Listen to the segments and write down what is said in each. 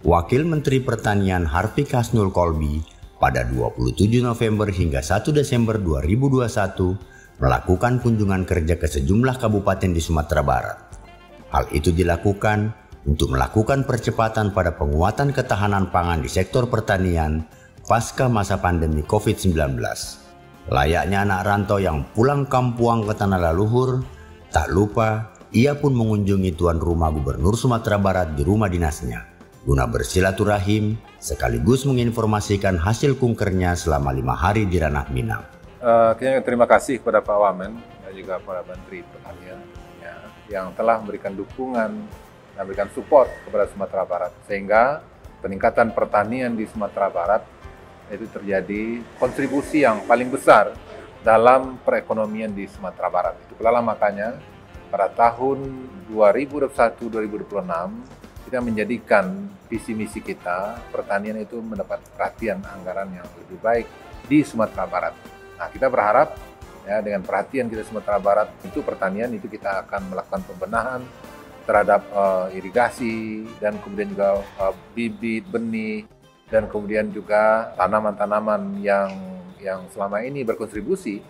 Wakil Menteri Pertanian Harvik Hasnul Kolbi pada 27 November hingga 1 Desember 2021 melakukan kunjungan kerja ke sejumlah kabupaten di Sumatera Barat. Hal itu dilakukan untuk melakukan percepatan pada penguatan ketahanan pangan di sektor pertanian pasca masa pandemi COVID-19. Layaknya anak rantau yang pulang kampung ke tanah leluhur, tak lupa ia pun mengunjungi tuan rumah Gubernur Sumatera Barat di rumah dinasnya guna bersilaturahim sekaligus menginformasikan hasil kunkernya selama 5 hari di Ranah Minang. Terima kasih kepada Pak Wamen dan juga para Menteri Pertanian yang telah memberikan dukungan dan memberikan support kepada Sumatera Barat sehingga peningkatan pertanian di Sumatera Barat itu terjadi kontribusi yang paling besar dalam perekonomian di Sumatera Barat. Itulah makanya pada tahun 2021-2026 kita menjadikan visi misi kita pertanian itu mendapat perhatian anggaran yang lebih baik di Sumatera Barat. Nah, kita berharap ya dengan perhatian kita Sumatera Barat itu pertanian itu kita akan melakukan pembenahan terhadap irigasi dan kemudian juga bibit benih dan kemudian juga tanaman-tanaman yang selama ini berkontribusi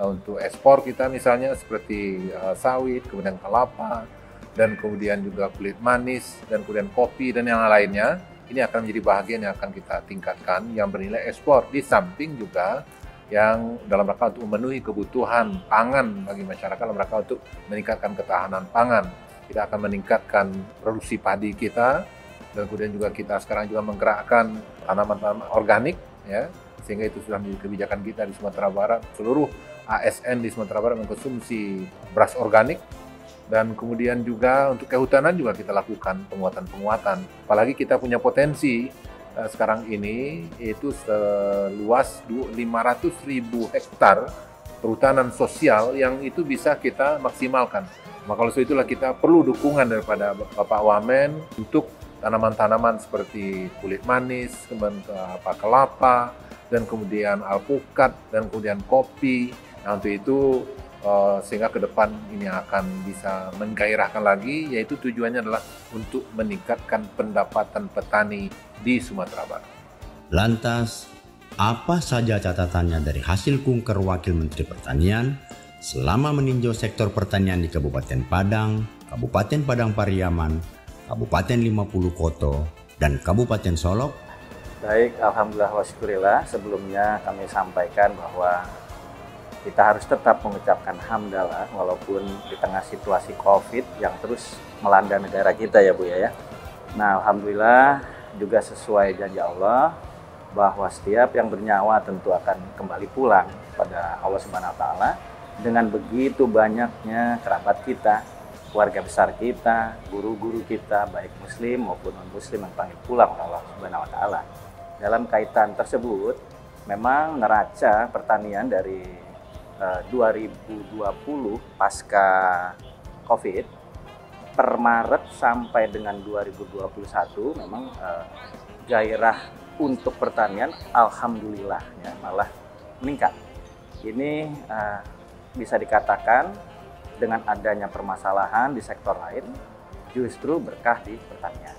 untuk ekspor kita misalnya seperti sawit, kemudian kelapa, dan kemudian juga kulit manis, dan kemudian kopi, dan yang lainnya. Ini akan menjadi bahagian yang akan kita tingkatkan yang bernilai ekspor, di samping juga yang dalam rangka untuk memenuhi kebutuhan pangan bagi masyarakat, dalam rangka untuk meningkatkan ketahanan pangan. Kita akan meningkatkan produksi padi kita, dan kemudian juga kita sekarang juga menggerakkan tanaman-tanaman organik, ya, sehingga itu sudah menjadi kebijakan kita di Sumatera Barat. Seluruh ASN di Sumatera Barat mengkonsumsi beras organik. Dan kemudian juga untuk kehutanan juga kita lakukan penguatan-penguatan. Apalagi kita punya potensi sekarang ini itu seluas 500.000 hektar perhutanan sosial yang itu bisa kita maksimalkan. Maka oleh itulah kita perlu dukungan daripada Bapak Wamen untuk tanaman-tanaman seperti kulit manis, kemudian kelapa, dan kemudian alpukat, dan kemudian kopi. Nah, untuk itu sehingga ke depan ini akan bisa menggairahkan lagi, yaitu tujuannya adalah untuk meningkatkan pendapatan petani di Sumatera Barat. Lantas, apa saja catatannya dari hasil kunker Wakil Menteri Pertanian selama meninjau sektor pertanian di Kabupaten Padang, Kabupaten Padang Pariaman, Kabupaten 50 Koto, dan Kabupaten Solok? Baik, alhamdulillah wa syukurillah. Sebelumnya kami sampaikan bahwa kita harus tetap mengucapkan hamdalah walaupun di tengah situasi COVID yang terus melanda negara kita ya Bu ya. Nah, alhamdulillah juga sesuai janji Allah bahwa setiap yang bernyawa tentu akan kembali pulang pada Allah Subhanahu wa taala. Dengan begitu banyaknya kerabat kita, keluarga besar kita, guru-guru kita baik muslim maupun non-muslim yang panggil pulang oleh Allah Subhanahu wa taala. Dalam kaitan tersebut, memang neraca pertanian dari 2020 pasca COVID per Maret sampai dengan 2021 memang gairah untuk pertanian alhamdulillah ya, malah meningkat. Ini bisa dikatakan dengan adanya permasalahan di sektor lain justru berkah di pertanian.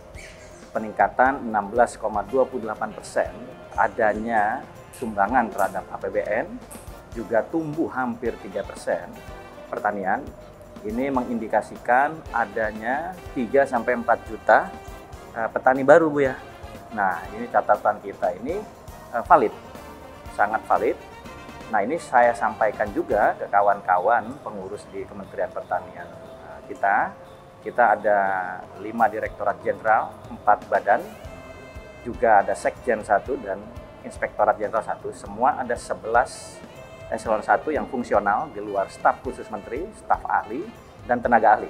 Peningkatan 16,28%, adanya sumbangan terhadap APBN juga tumbuh hampir 3%. Pertanian ini mengindikasikan adanya 3-4 juta petani baru Bu ya. Nah, ini catatan kita ini valid, sangat valid. Nah, ini saya sampaikan juga ke kawan-kawan pengurus di Kementerian Pertanian kita. Kita ada 5 Direktorat Jenderal, 4 badan, juga ada Sekjen 1 dan Inspektorat Jenderal 1. Semua ada 11 eselon 1 yang fungsional di luar staf khusus menteri, staf ahli, dan tenaga ahli.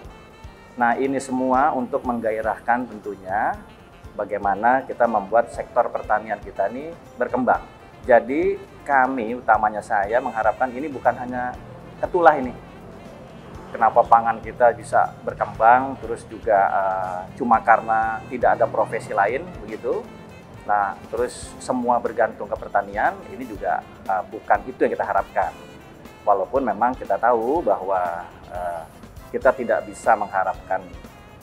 Nah, ini semua untuk menggairahkan tentunya bagaimana kita membuat sektor pertanian kita ini berkembang. Jadi kami, utamanya saya, mengharapkan ini bukan hanya ketulah ini. Kenapa pangan kita bisa berkembang, terus juga cuma karena tidak ada profesi lain, begitu. Nah, terus semua bergantung ke pertanian, ini juga bukan itu yang kita harapkan. Walaupun memang kita tahu bahwa kita tidak bisa mengharapkan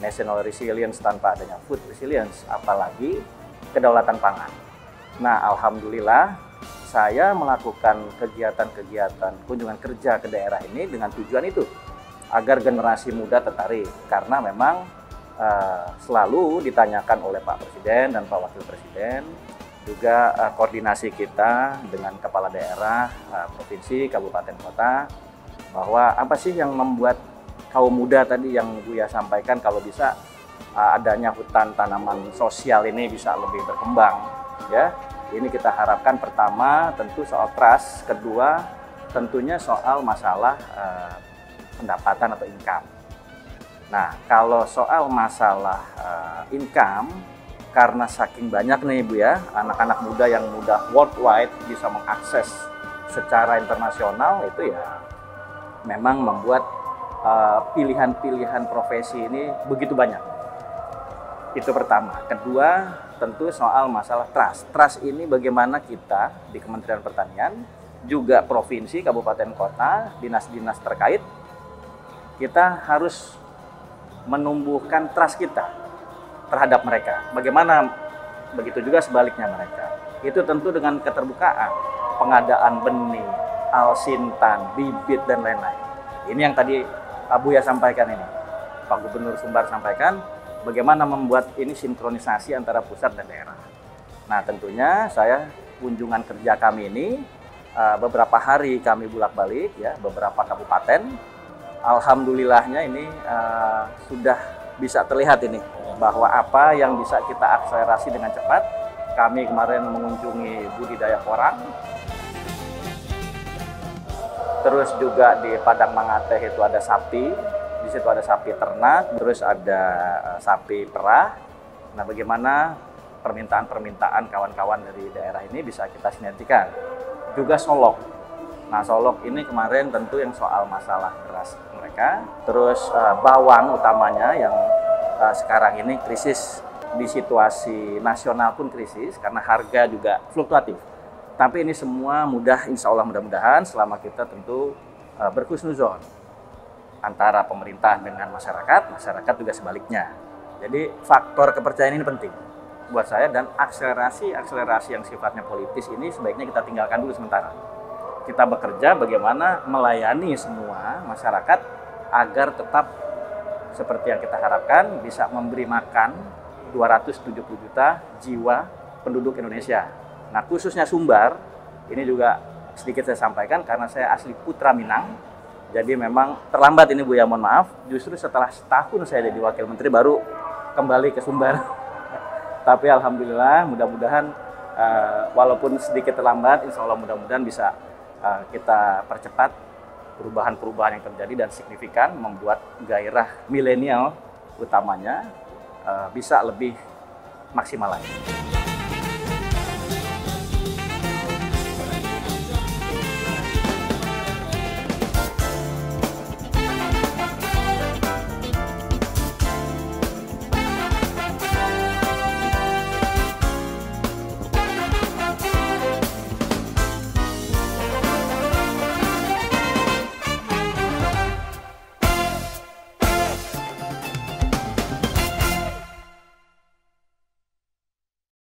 national resilience tanpa adanya food resilience, apalagi kedaulatan pangan. Nah, alhamdulillah saya melakukan kegiatan-kegiatan kunjungan kerja ke daerah ini dengan tujuan itu, agar generasi muda tertarik, karena memang selalu ditanyakan oleh Pak Presiden dan Pak Wakil Presiden, juga koordinasi kita dengan kepala daerah, provinsi, kabupaten, kota, bahwa apa sih yang membuat kaum muda tadi yang Buya sampaikan, kalau bisa adanya hutan tanaman sosial ini bisa lebih berkembang, ya. Ini kita harapkan pertama tentu soal trust, kedua tentunya soal masalah pendapatan atau income. Nah, kalau soal masalah income, karena saking banyak nih Bu ya, anak-anak muda yang mudah worldwide bisa mengakses secara internasional, itu ya memang membuat pilihan-pilihan profesi ini begitu banyak. Itu pertama. Kedua, tentu soal masalah trust. Trust ini bagaimana kita di Kementerian Pertanian, juga provinsi, kabupaten, kota, dinas-dinas terkait, kita harus menumbuhkan trust kita terhadap mereka. Bagaimana begitu juga sebaliknya mereka. Itu tentu dengan keterbukaan, pengadaan benih, alsintan, bibit, dan lain-lain. Ini yang tadi Pak Buya sampaikan ini, Pak Gubernur Sumbar sampaikan, bagaimana membuat ini sinkronisasi antara pusat dan daerah. Nah, tentunya saya kunjungan kerja kami ini beberapa hari kami bolak-balik ya, beberapa kabupaten. Alhamdulillahnya ini sudah bisa terlihat ini bahwa apa yang bisa kita akselerasi dengan cepat. Kami kemarin mengunjungi budidaya porang, terus juga di Padang Mangateh itu ada sapi, di situ ada sapi ternak, terus ada sapi perah. Nah, bagaimana permintaan-permintaan kawan-kawan dari daerah ini bisa kita sinergikan. Juga Solok. Nah, Solok ini kemarin tentu yang soal masalah beras mereka, terus bawang utamanya yang sekarang ini krisis, di situasi nasional pun krisis karena harga juga fluktuatif. Tapi ini semua insya Allah mudah-mudahan selama kita tentu berhusnuzon antara pemerintah dengan masyarakat, masyarakat juga sebaliknya. Jadi faktor kepercayaan ini penting buat saya, dan akselerasi yang sifatnya politis ini sebaiknya kita tinggalkan dulu sementara. Kita bekerja bagaimana melayani semua masyarakat agar tetap seperti yang kita harapkan, bisa memberi makan 270 juta jiwa penduduk Indonesia. Nah, khususnya Sumbar, ini juga sedikit saya sampaikan karena saya asli Putra Minang. Jadi memang terlambat ini Bu ya, mohon maaf. Justru setelah setahun saya jadi Wakil Menteri baru kembali ke Sumbar. Tapi alhamdulillah, mudah-mudahan walaupun sedikit terlambat, insya Allah mudah-mudahan bisa kita percepat perubahan-perubahan yang terjadi dan signifikan, membuat gairah milenial utamanya bisa lebih maksimal lagi.